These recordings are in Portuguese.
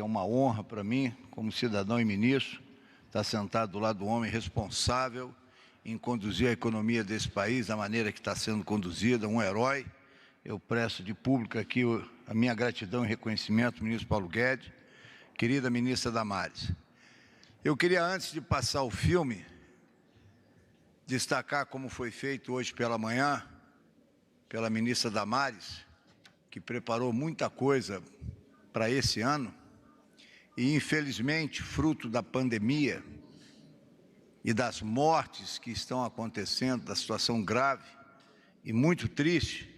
É uma honra para mim, como cidadão e ministro, estar sentado do lado do homem responsável em conduzir a economia desse país da maneira que está sendo conduzida, um herói. Eu presto de público aqui a minha gratidão e reconhecimento ao ministro Paulo Guedes, querida ministra Damares. Eu queria, antes de passar o filme, destacar como foi feito hoje pela manhã, pela ministra Damares, que preparou muita coisa para esse ano, e infelizmente, fruto da pandemia e das mortes que estão acontecendo, da situação grave e muito triste,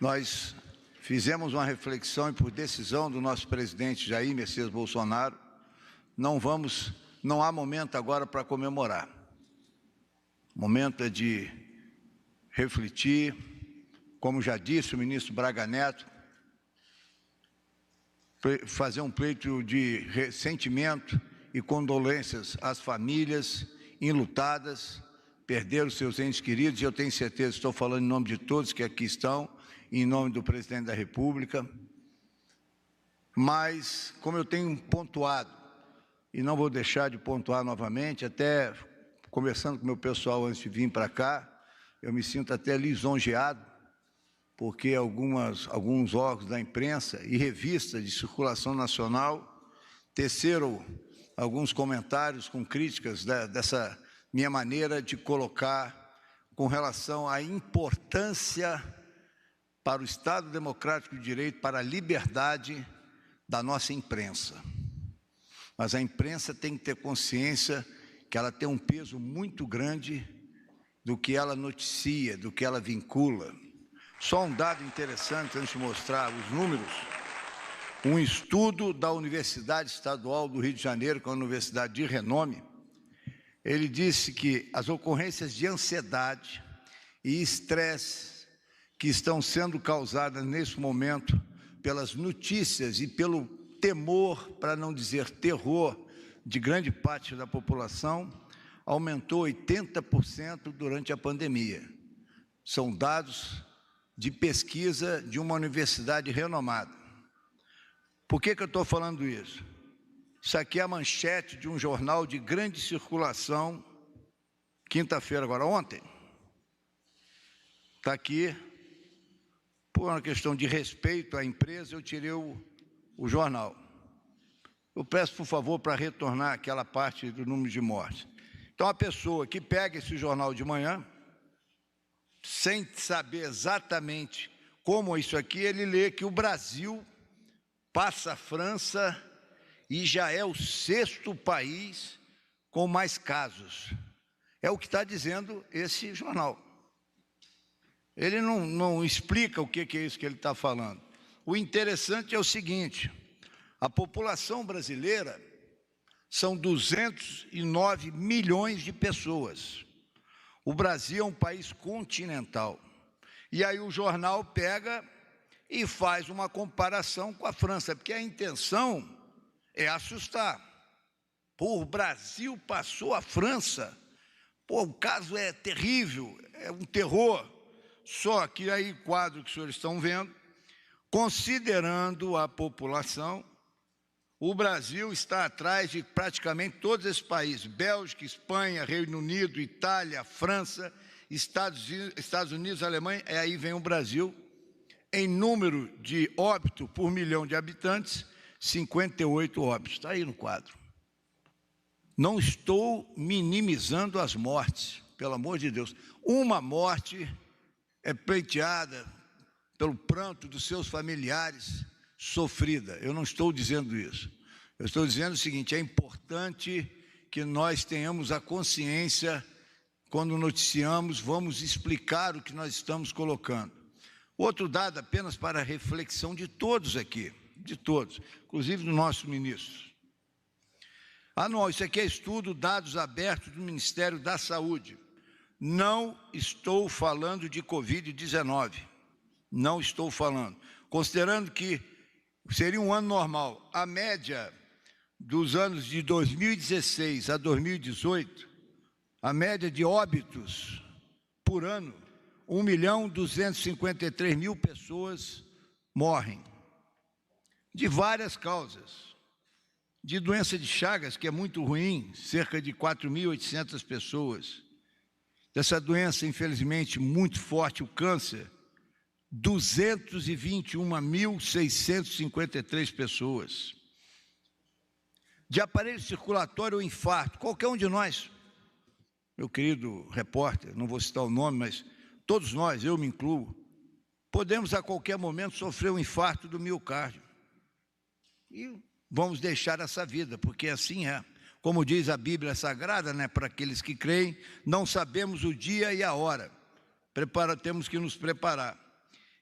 nós fizemos uma reflexão e, por decisão do nosso presidente Jair Messias Bolsonaro, não há momento agora para comemorar. O momento é de refletir, como já disse o ministro Braga Neto, fazer um pleito de ressentimento e condolências às famílias enlutadas, perderam seus entes queridos, e eu tenho certeza, estou falando em nome de todos que aqui estão, em nome do presidente da República, mas, como eu tenho pontuado, e não vou deixar de pontuar novamente, até conversando com o meu pessoal antes de vir para cá, eu me sinto até lisonjeado, porque alguns órgãos da imprensa e revistas de circulação nacional teceram alguns comentários com críticas dessa minha maneira de colocar com relação à importância para o Estado Democrático de Direito, para a liberdade da nossa imprensa. Mas a imprensa tem que ter consciência que ela tem um peso muito grande do que ela noticia, do que ela vincula. Só um dado interessante, antes de mostrar os números, um estudo da Universidade Estadual do Rio de Janeiro, que é uma universidade de renome, ele disse que as ocorrências de ansiedade e estresse que estão sendo causadas nesse momento pelas notícias e pelo temor, para não dizer terror, de grande parte da população, aumentou 80% durante a pandemia. São dados de pesquisa de uma universidade renomada. Por que eu estou falando isso? Isso aqui é a manchete de um jornal de grande circulação, quinta-feira, agora ontem. Está aqui, por uma questão de respeito à empresa, eu tirei o jornal. Eu peço, por favor, para retornar aquela parte do número de mortes. Então, a pessoa que pega esse jornal de manhã, sem saber exatamente como é isso aqui, ele lê que o Brasil passa a França e já é o 6º país com mais casos. É o que está dizendo esse jornal. Ele não explica o que é isso que ele está falando. O interessante é o seguinte: a população brasileira são 209 milhões de pessoas. O Brasil é um país continental. E aí o jornal pega e faz uma comparação com a França, porque a intenção é assustar. Pô, o Brasil passou a França. Pô, o caso é terrível, é um terror. Só que aí, o quadro que os senhores estão vendo, considerando a população, o Brasil está atrás de praticamente todos esses países: Bélgica, Espanha, Reino Unido, Itália, França, Estados Unidos, Alemanha, e aí vem o Brasil, em número de óbito por milhão de habitantes, 58 óbitos. Está aí no quadro. Não estou minimizando as mortes, pelo amor de Deus. Uma morte é pleiteada pelo pranto dos seus familiares, sofrida. Eu não estou dizendo isso. Eu estou dizendo o seguinte: é importante que nós tenhamos a consciência, quando noticiamos, vamos explicar o que nós estamos colocando. Outro dado, apenas para a reflexão de todos aqui, de todos, inclusive do nosso ministro. Não, isso aqui é estudo, dados abertos do Ministério da Saúde. Não estou falando de Covid-19. Não estou falando. Considerando que seria um ano normal, a média dos anos de 2016 a 2018, a média de óbitos por ano, 1.253.000 pessoas morrem. de várias causas. De doença de Chagas, que é muito ruim, cerca de 4.800 pessoas. Dessa doença, infelizmente, muito forte, o câncer, 221.653 pessoas. De aparelho circulatório ou infarto, qualquer um de nós, meu querido repórter, não vou citar o nome, mas todos nós, eu me incluo, podemos a qualquer momento sofrer um infarto do miocárdio. E vamos deixar essa vida, porque assim é. Como diz a Bíblia Sagrada, né, para aqueles que creem, não sabemos o dia e a hora. Temos que nos preparar.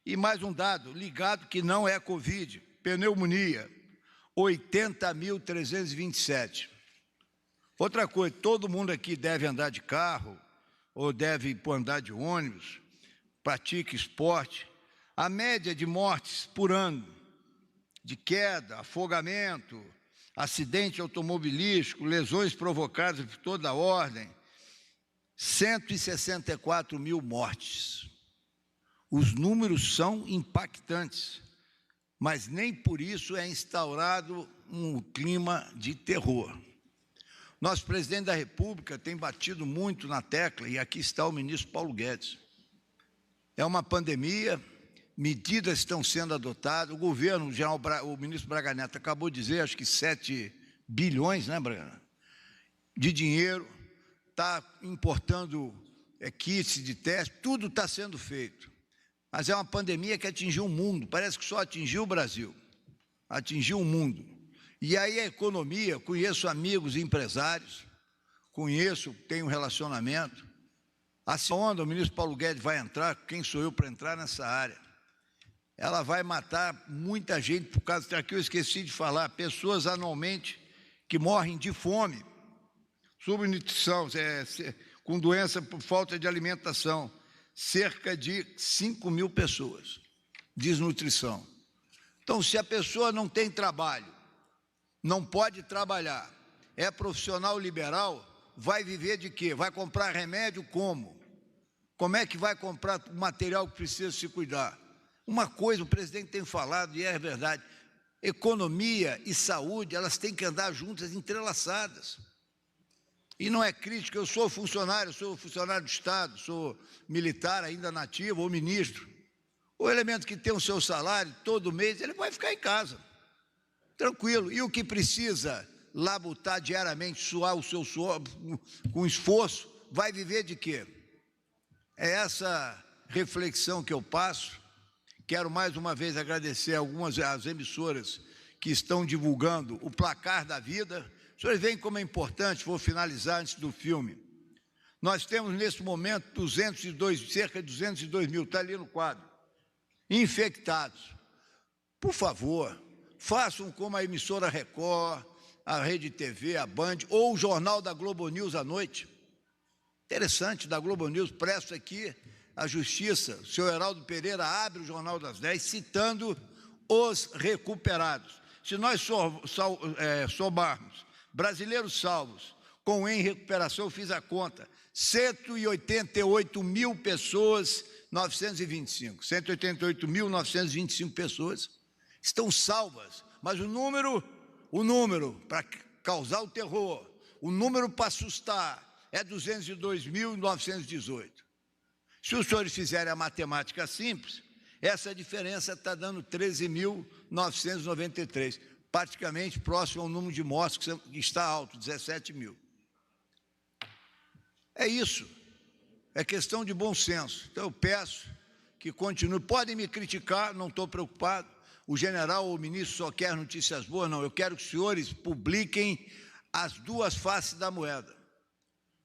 E mais um dado, ligado que não é Covid, pneumonia, 80.327. Outra coisa, todo mundo aqui deve andar de carro, ou deve andar de ônibus, pratica esporte. A média de mortes por ano, de queda, afogamento, acidente automobilístico, lesões provocadas por toda a ordem, 164 mil mortes. Os números são impactantes, mas nem por isso é instaurado um clima de terror. Nosso presidente da República tem batido muito na tecla, e aqui está o ministro Paulo Guedes. É uma pandemia, medidas estão sendo adotadas, o governo, o ministro Braga Neto acabou de dizer, acho que 7 bilhões, né, Braga, de dinheiro, está importando kits de teste, tudo está sendo feito. Mas é uma pandemia que atingiu o mundo, parece que só atingiu o Brasil, atingiu o mundo. E aí a economia, conheço amigos empresários, tenho um relacionamento, a onda, o ministro Paulo Guedes vai entrar, quem sou eu para entrar nessa área? Ela vai matar muita gente, por causa daqui eu esqueci de falar, pessoas anualmente que morrem de fome, subnutrição, com doença por falta de alimentação, cerca de 5 mil pessoas, desnutrição. Então, se a pessoa não tem trabalho, não pode trabalhar, é profissional liberal, vai viver de quê? Vai comprar remédio como? Como é que vai comprar o material que precisa se cuidar? Uma coisa, o presidente tem falado, e é verdade, economia e saúde, elas têm que andar juntas, entrelaçadas. E não é crítica, eu sou funcionário do Estado, sou militar ainda nativo, ou ministro. O elemento que tem o seu salário todo mês, ele vai ficar em casa, tranquilo. E o que precisa labutar diariamente, suar o seu suor com esforço, vai viver de quê? É essa reflexão que eu passo. Quero mais uma vez agradecer as emissoras que estão divulgando o placar da vida. Os senhores veem como é importante, vou finalizar antes do filme. Nós temos nesse momento cerca de 202 mil, está ali no quadro, infectados. Por favor, façam como a emissora Record, a Rede TV, a Band, ou o Jornal da Globo News à noite. Interessante, da Globo News, presto aqui, a Justiça, o senhor Heraldo Pereira abre o Jornal das 10, citando os recuperados. Se nós somarmos brasileiros salvos com em recuperação, eu fiz a conta, 188 mil pessoas, 925, 188.925 pessoas estão salvas, mas o número para causar o terror, o número para assustar é 202.918. Se os senhores fizerem a matemática simples, essa diferença está dando 13.993, praticamente próximo ao número de mortes que está alto, 17 mil. É isso, é questão de bom senso. Então eu peço que continue, podem me criticar, não estou preocupado, o general ou o ministro só quer notícias boas, não, eu quero que os senhores publiquem as duas faces da moeda.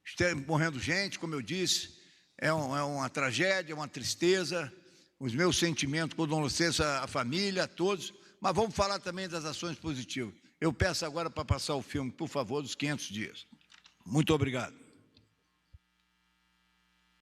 Está morrendo gente, como eu disse, é uma tragédia, é uma tristeza, os meus sentimentos, condolência à família, a todos, mas vamos falar também das ações positivas. Eu peço agora para passar o filme, por favor, dos 500 dias. Muito obrigado.